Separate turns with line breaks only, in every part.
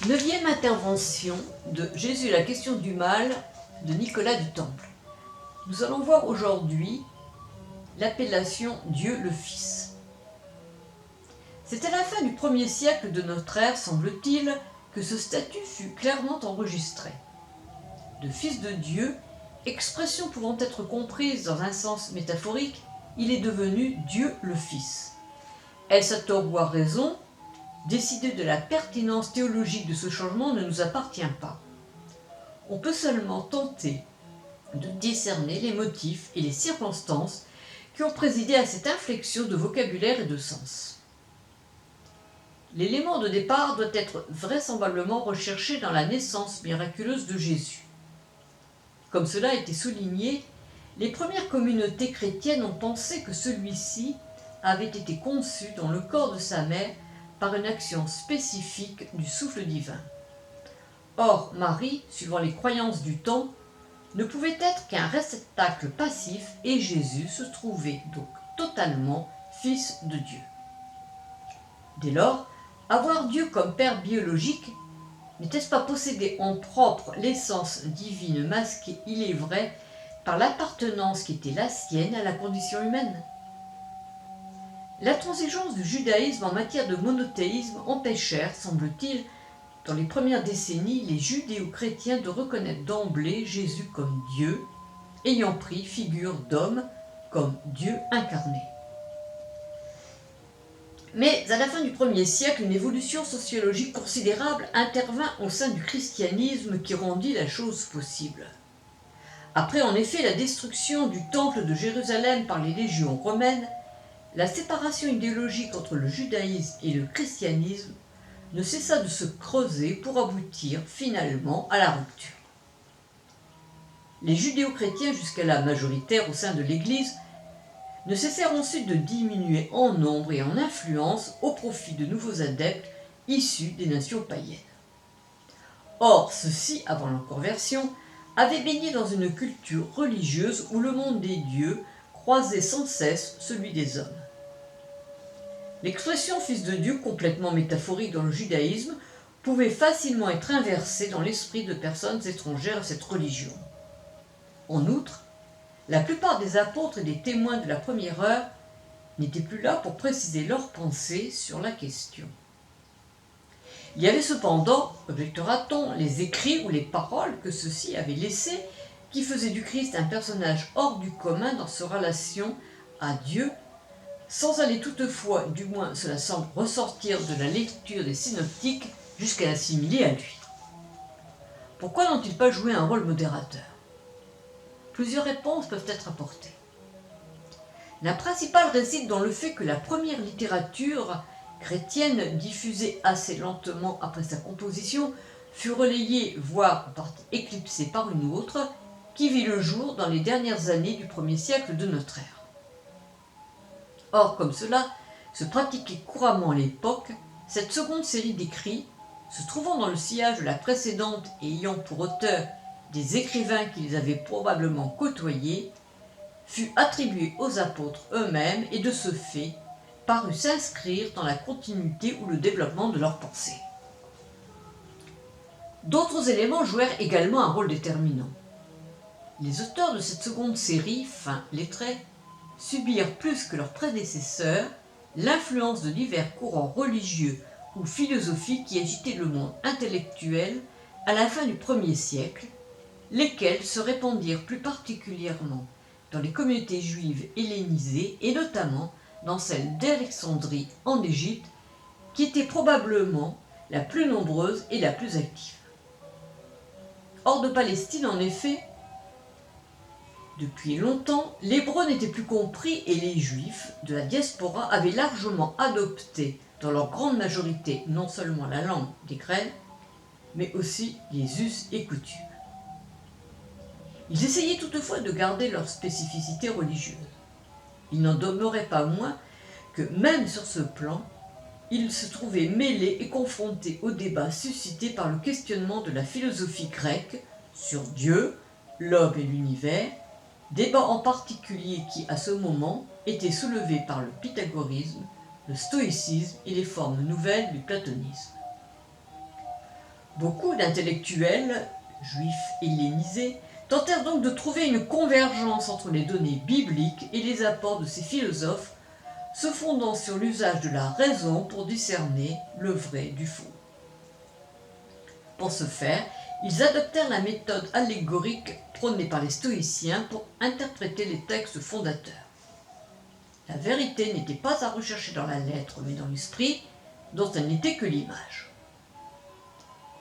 Neuvième intervention de Jésus, la question du mal de Nicolas du Temple. Nous allons voir aujourd'hui l'appellation Dieu le Fils. C'est à la fin du 1er siècle de notre ère, semble-t-il, que ce statut fut clairement enregistré. De Fils de Dieu, expression pouvant être comprise dans un sens métaphorique, il est devenu Dieu le Fils. Est-ce à tort ou à raison ? Décider de la pertinence théologique de ce changement ne nous appartient pas. On peut seulement tenter de discerner les motifs et les circonstances qui ont présidé à cette inflexion de vocabulaire et de sens. L'élément de départ doit être vraisemblablement recherché dans la naissance miraculeuse de Jésus. Comme cela a été souligné, les premières communautés chrétiennes ont pensé que celui-ci avait été conçu dans le corps de sa mère par une action spécifique du souffle divin. Or, Marie, suivant les croyances du temps, ne pouvait être qu'un réceptacle passif et Jésus se trouvait donc totalement fils de Dieu. Dès lors, avoir Dieu comme père biologique, n'était-ce pas posséder en propre l'essence divine masquée, il est vrai, par l'appartenance qui était la sienne à la condition humaine ? L'intransigeance du judaïsme en matière de monothéisme empêchèrent, semble-t-il, dans les premières décennies, les judéo-chrétiens de reconnaître d'emblée Jésus comme Dieu, ayant pris figure d'homme comme Dieu incarné. Mais à la fin du 1er siècle, une évolution sociologique considérable intervint au sein du christianisme qui rendit la chose possible. Après en effet la destruction du temple de Jérusalem par les légions romaines, la séparation idéologique entre le judaïsme et le christianisme ne cessa de se creuser pour aboutir finalement à la rupture. Les judéo-chrétiens, jusqu'à-là majoritaires au sein de l'Église, ne cessèrent ensuite de diminuer en nombre et en influence au profit de nouveaux adeptes issus des nations païennes. Or, ceux-ci, avant leur conversion, avaient baigné dans une culture religieuse où le monde des dieux croisait sans cesse celui des hommes. L'expression fils de Dieu, complètement métaphorique dans le judaïsme, pouvait facilement être inversée dans l'esprit de personnes étrangères à cette religion. En outre, la plupart des apôtres et des témoins de la première heure n'étaient plus là pour préciser leurs pensées sur la question. Il y avait cependant, objectera-t-on, les écrits ou les paroles que ceux-ci avaient laissés qui faisaient du Christ un personnage hors du commun dans sa relation à Dieu, sans aller toutefois, du moins cela semble ressortir de la lecture des synoptiques, jusqu'à l'assimiler à lui. Pourquoi n'ont-ils pas joué un rôle modérateur ? Plusieurs réponses peuvent être apportées. La principale réside dans le fait que la première littérature chrétienne, diffusée assez lentement après sa composition, fut relayée, voire en partie éclipsée par une autre, qui vit le jour dans les dernières années du 1er siècle de notre ère. Or, comme cela se pratiquait couramment à l'époque, cette seconde série d'écrits, se trouvant dans le sillage de la précédente et ayant pour auteur des écrivains qui les avaient probablement côtoyés, fut attribuée aux apôtres eux-mêmes et de ce fait parut s'inscrire dans la continuité ou le développement de leurs pensées. D'autres éléments jouèrent également un rôle déterminant. Les auteurs de cette seconde série, fin lettrés, subirent plus que leurs prédécesseurs l'influence de divers courants religieux ou philosophiques qui agitaient le monde intellectuel à la fin du 1er siècle, lesquels se répandirent plus particulièrement dans les communautés juives hellénisées et notamment dans celle d'Alexandrie en Égypte, qui était probablement la plus nombreuse et la plus active. Hors de Palestine, en effet, depuis longtemps, l'hébreu n'était plus compris et les juifs de la diaspora avaient largement adopté dans leur grande majorité non seulement la langue des Grecs, mais aussi les us et coutumes. Ils essayaient toutefois de garder leur spécificité religieuse. Il n'en demeurait pas moins que même sur ce plan, ils se trouvaient mêlés et confrontés aux débats suscités par le questionnement de la philosophie grecque sur Dieu, l'homme et l'univers, débat en particulier qui, à ce moment, était soulevé par le pythagorisme, le stoïcisme et les formes nouvelles du platonisme. Beaucoup d'intellectuels, juifs hellénisés, tentèrent donc de trouver une convergence entre les données bibliques et les apports de ces philosophes, se fondant sur l'usage de la raison pour discerner le vrai du faux. Pour ce faire, ils adoptèrent la méthode allégorique prônée par les stoïciens pour interpréter les textes fondateurs. La vérité n'était pas à rechercher dans la lettre, mais dans l'esprit, dont elle n'était que l'image.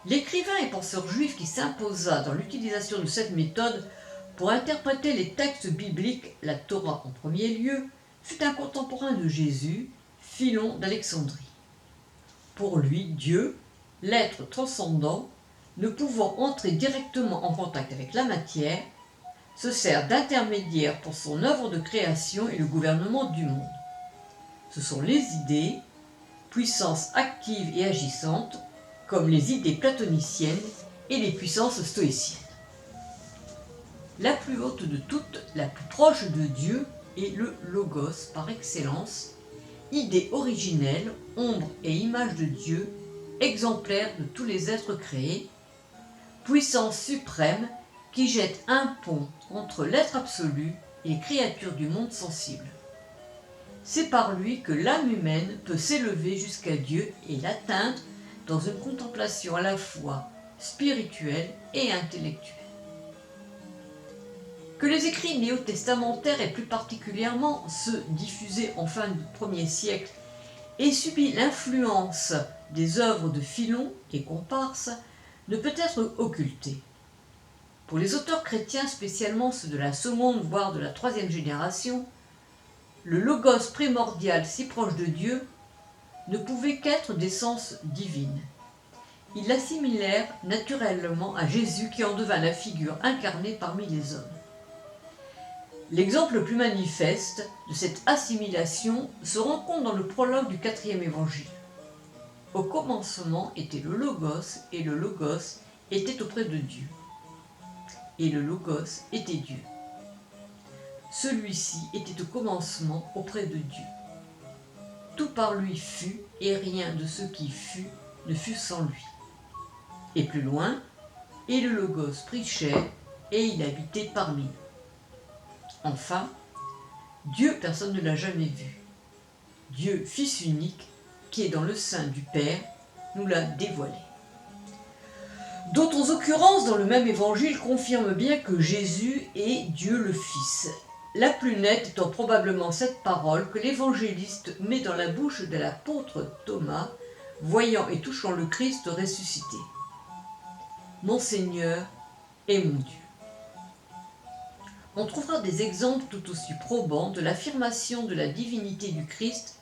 L'écrivain et penseur juif qui s'imposa dans l'utilisation de cette méthode pour interpréter les textes bibliques, la Torah en premier lieu, fut un contemporain de Jésus, Philon d'Alexandrie. Pour lui, Dieu, l'être transcendant, ne pouvant entrer directement en contact avec la matière, se sert d'intermédiaire pour son œuvre de création et le gouvernement du monde. Ce sont les idées, puissances actives et agissantes, comme les idées platoniciennes et les puissances stoïciennes. La plus haute de toutes, la plus proche de Dieu, est le Logos par excellence, idée originelle, ombre et image de Dieu, exemplaire de tous les êtres créés, puissance suprême qui jette un pont entre l'être absolu et les créatures du monde sensible. C'est par lui que l'âme humaine peut s'élever jusqu'à Dieu et l'atteindre dans une contemplation à la fois spirituelle et intellectuelle. Que les écrits néo-testamentaires et plus particulièrement ceux diffusés en fin du 1er siècle aient subi l'influence des œuvres de Philon et comparses ne peut être occulté. Pour les auteurs chrétiens, spécialement ceux de la seconde voire de la troisième génération, le logos primordial si proche de Dieu ne pouvait qu'être d'essence divine. Ils l'assimilèrent naturellement à Jésus qui en devint la figure incarnée parmi les hommes. L'exemple le plus manifeste de cette assimilation se rencontre dans le prologue du 4e évangile. Au commencement était le Logos, et le Logos était auprès de Dieu. Et le Logos était Dieu. Celui-ci était au commencement auprès de Dieu. Tout par lui fut, et rien de ce qui fut ne fut sans lui. Et plus loin, et le Logos prit chair, et il habitait parmi nous. Enfin, Dieu, personne ne l'a jamais vu. Dieu, Fils unique, qui est dans le sein du Père, nous l'a dévoilé. D'autres occurrences dans le même évangile confirment bien que Jésus est Dieu le Fils. La plus nette étant probablement cette parole que l'évangéliste met dans la bouche de l'apôtre Thomas, voyant et touchant le Christ ressuscité. « Mon Seigneur et mon Dieu ». On trouvera des exemples tout aussi probants de l'affirmation de la divinité du Christ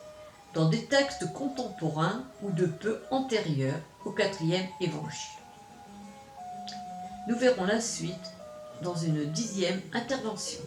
dans des textes contemporains ou de peu antérieurs au 4e évangile. Nous verrons la suite dans une 10e intervention.